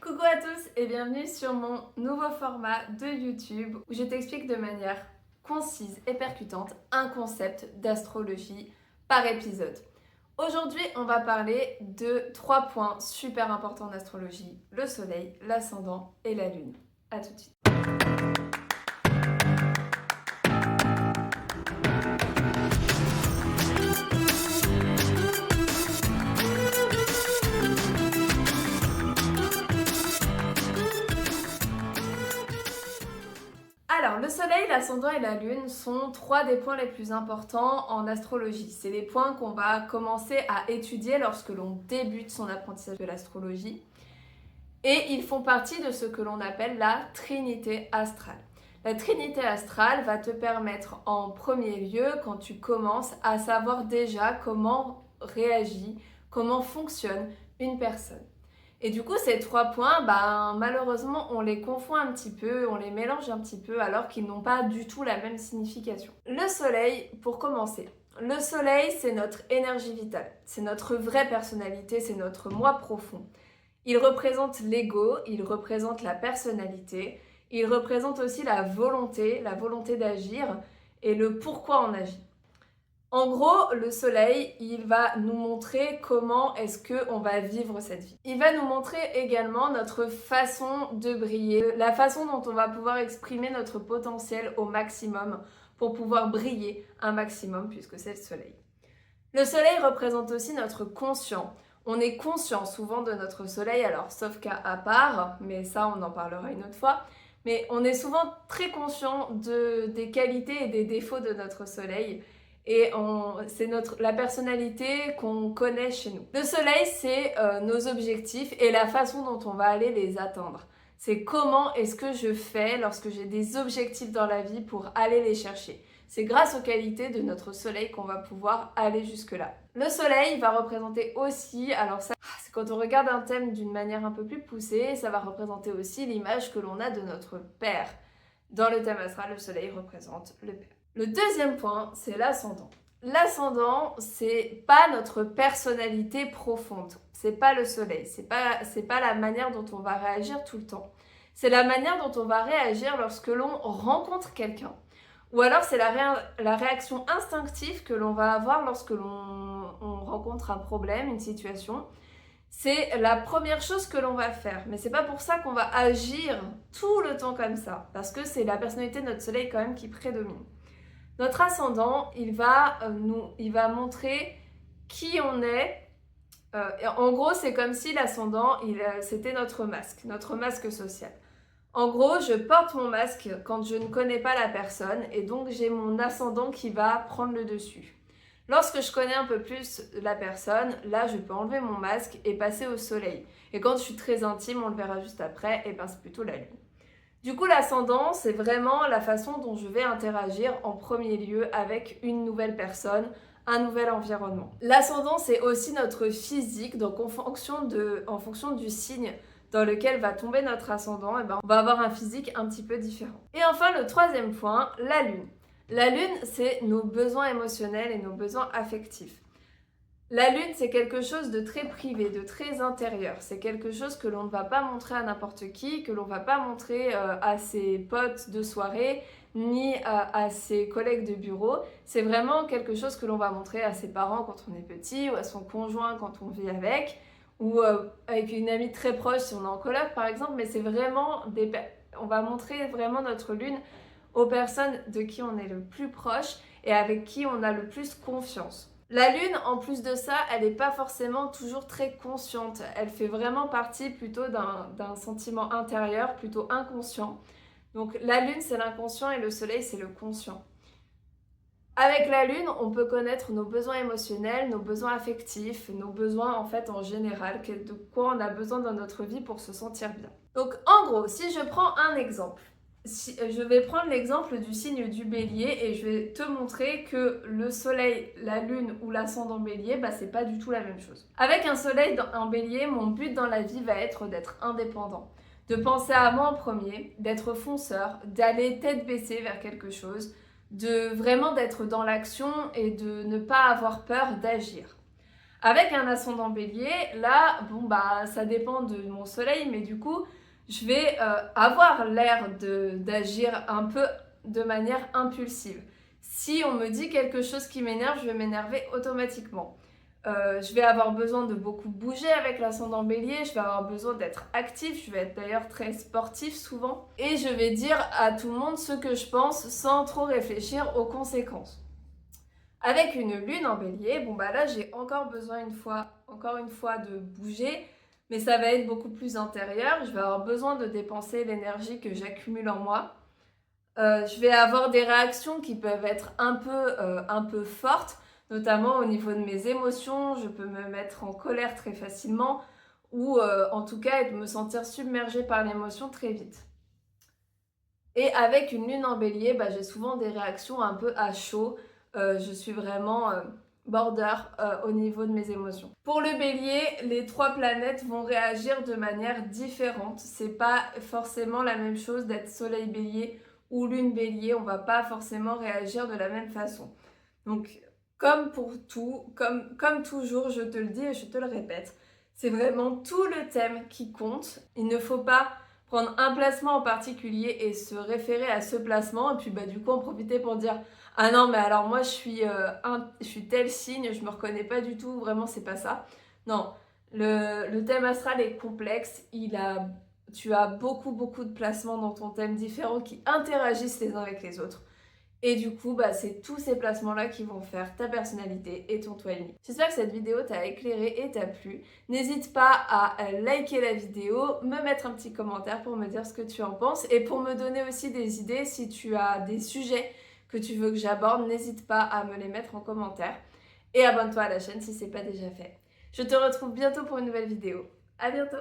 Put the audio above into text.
Coucou à tous et bienvenue sur mon nouveau format de YouTube où je t'explique de manière concise et percutante un concept d'astrologie par épisode. Aujourd'hui, on va parler de 3 points super importants en astrologie, le soleil, l'ascendant et la lune. À tout de suite. Alors, le soleil, l'ascendant et la lune sont 3 des points les plus importants en astrologie. C'est les points qu'on va commencer à étudier lorsque l'on débute son apprentissage de l'astrologie. Et ils font partie de ce que l'on appelle la trinité astrale. La trinité astrale va te permettre en premier lieu, quand tu commences, à savoir déjà comment réagit, comment fonctionne une personne. Et du coup, ces 3 points, malheureusement, on les confond un petit peu, on les mélange un petit peu alors qu'ils n'ont pas du tout la même signification. Le soleil, pour commencer. Le soleil, c'est notre énergie vitale, c'est notre vraie personnalité, c'est notre moi profond. Il représente l'ego, il représente la personnalité, il représente aussi la volonté d'agir et le pourquoi on agit. En gros, le soleil, il va nous montrer comment est-ce qu'on va vivre cette vie. Il va nous montrer également notre façon de briller, la façon dont on va pouvoir exprimer notre potentiel au maximum pour pouvoir briller un maximum puisque c'est le soleil. Le soleil représente aussi notre conscient. On est conscient souvent de notre soleil, alors sauf cas à part, mais ça on en parlera une autre fois, mais on est souvent très conscient des qualités et des défauts de notre soleil. Et c'est la personnalité qu'on connaît chez nous. Le soleil, c'est nos objectifs et la façon dont on va aller les atteindre. C'est comment est-ce que je fais lorsque j'ai des objectifs dans la vie pour aller les chercher. C'est grâce aux qualités de notre soleil qu'on va pouvoir aller jusque-là. Le soleil va représenter aussi, alors ça, c'est quand on regarde un thème d'une manière un peu plus poussée, ça va représenter aussi l'image que l'on a de notre père. Dans le thème astral, le soleil représente le père. Le deuxième point, c'est l'ascendant. L'ascendant, c'est pas notre personnalité profonde. C'est pas le soleil. C'est pas la manière dont on va réagir tout le temps. C'est la manière dont on va réagir lorsque l'on rencontre quelqu'un. Ou alors c'est la réaction instinctive que l'on va avoir lorsque l'on rencontre un problème, une situation. C'est la première chose que l'on va faire. Mais c'est pas pour ça qu'on va agir tout le temps comme ça. Parce que c'est la personnalité de notre soleil quand même qui prédomine. Notre ascendant, il va montrer qui on est. En gros, c'est comme si l'ascendant, c'était notre masque social. En gros, je porte mon masque quand je ne connais pas la personne et donc j'ai mon ascendant qui va prendre le dessus. Lorsque je connais un peu plus la personne, là, je peux enlever mon masque et passer au soleil. Et quand je suis très intime, on le verra juste après, et c'est plutôt la lune. Du coup, l'ascendant, c'est vraiment la façon dont je vais interagir en premier lieu avec une nouvelle personne, un nouvel environnement. L'ascendant, c'est aussi notre physique, donc en fonction du signe dans lequel va tomber notre ascendant, on va avoir un physique un petit peu différent. Et enfin, le troisième point, la lune. La lune, c'est nos besoins émotionnels et nos besoins affectifs. La lune, c'est quelque chose de très privé, de très intérieur. C'est quelque chose que l'on ne va pas montrer à n'importe qui, que l'on ne va pas montrer à ses potes de soirée, ni à ses collègues de bureau. C'est vraiment quelque chose que l'on va montrer à ses parents quand on est petit, ou à son conjoint quand on vit avec, ou avec une amie très proche si on est en coloc par exemple. Mais c'est vraiment on va montrer vraiment notre lune aux personnes de qui on est le plus proche et avec qui on a le plus confiance. La lune, en plus de ça, elle n'est pas forcément toujours très consciente. Elle fait vraiment partie plutôt d'un sentiment intérieur, plutôt inconscient. Donc la lune, c'est l'inconscient et le soleil, c'est le conscient. Avec la lune, on peut connaître nos besoins émotionnels, nos besoins affectifs, nos besoins en fait en général, de quoi on a besoin dans notre vie pour se sentir bien. Donc en gros, si je prends un exemple, je vais prendre l'exemple du signe du bélier et je vais te montrer que le soleil, la lune ou l'ascendant bélier, c'est pas du tout la même chose. Avec un soleil en bélier, mon but dans la vie va être d'être indépendant, de penser à moi en premier, d'être fonceur, d'aller tête baissée vers quelque chose, de vraiment d'être dans l'action et de ne pas avoir peur d'agir. Avec un ascendant bélier, là, bon bah ça dépend de mon soleil, mais du coup, je vais avoir l'air d'agir un peu de manière impulsive. Si on me dit quelque chose qui m'énerve, je vais m'énerver automatiquement. Je vais avoir besoin de beaucoup bouger avec l'ascendant bélier, je vais avoir besoin d'être actif, je vais être d'ailleurs très sportif souvent. Et je vais dire à tout le monde ce que je pense sans trop réfléchir aux conséquences. Avec une lune en bélier, bon bah là j'ai encore besoin encore une fois de bouger, mais ça va être beaucoup plus intérieur. Je vais avoir besoin de dépenser l'énergie que j'accumule en moi. Je vais avoir des réactions qui peuvent être un peu fortes, notamment au niveau de mes émotions. Je peux me mettre en colère très facilement ou en tout cas me sentir submergée par l'émotion très vite. Et avec une lune en bélier, bah, j'ai souvent des réactions un peu à chaud. Je suis vraiment border au niveau de mes émotions. Pour le bélier, les 3 planètes vont réagir de manière différente. C'est pas forcément la même chose d'être soleil bélier ou lune bélier. On va pas forcément réagir de la même façon. Donc, comme pour tout, comme toujours, je te le dis et je te le répète, c'est vraiment tout le thème qui compte. Il ne faut pas prendre un placement en particulier et se référer à ce placement et puis bah du coup en profiter pour dire ah non mais alors moi je suis tel signe, je me reconnais pas du tout, vraiment c'est pas ça. Non, le thème astral est complexe, tu as beaucoup de placements dans ton thème différents qui interagissent les uns avec les autres. Et du coup, bah, c'est tous ces placements-là qui vont faire ta personnalité et ton toi unique. J'espère que cette vidéo t'a éclairé et t'a plu. N'hésite pas à liker la vidéo, me mettre un petit commentaire pour me dire ce que tu en penses et pour me donner aussi des idées si tu as des sujets que tu veux que j'aborde, n'hésite pas à me les mettre en commentaire. Et abonne-toi à la chaîne si ce n'est pas déjà fait. Je te retrouve bientôt pour une nouvelle vidéo. À bientôt!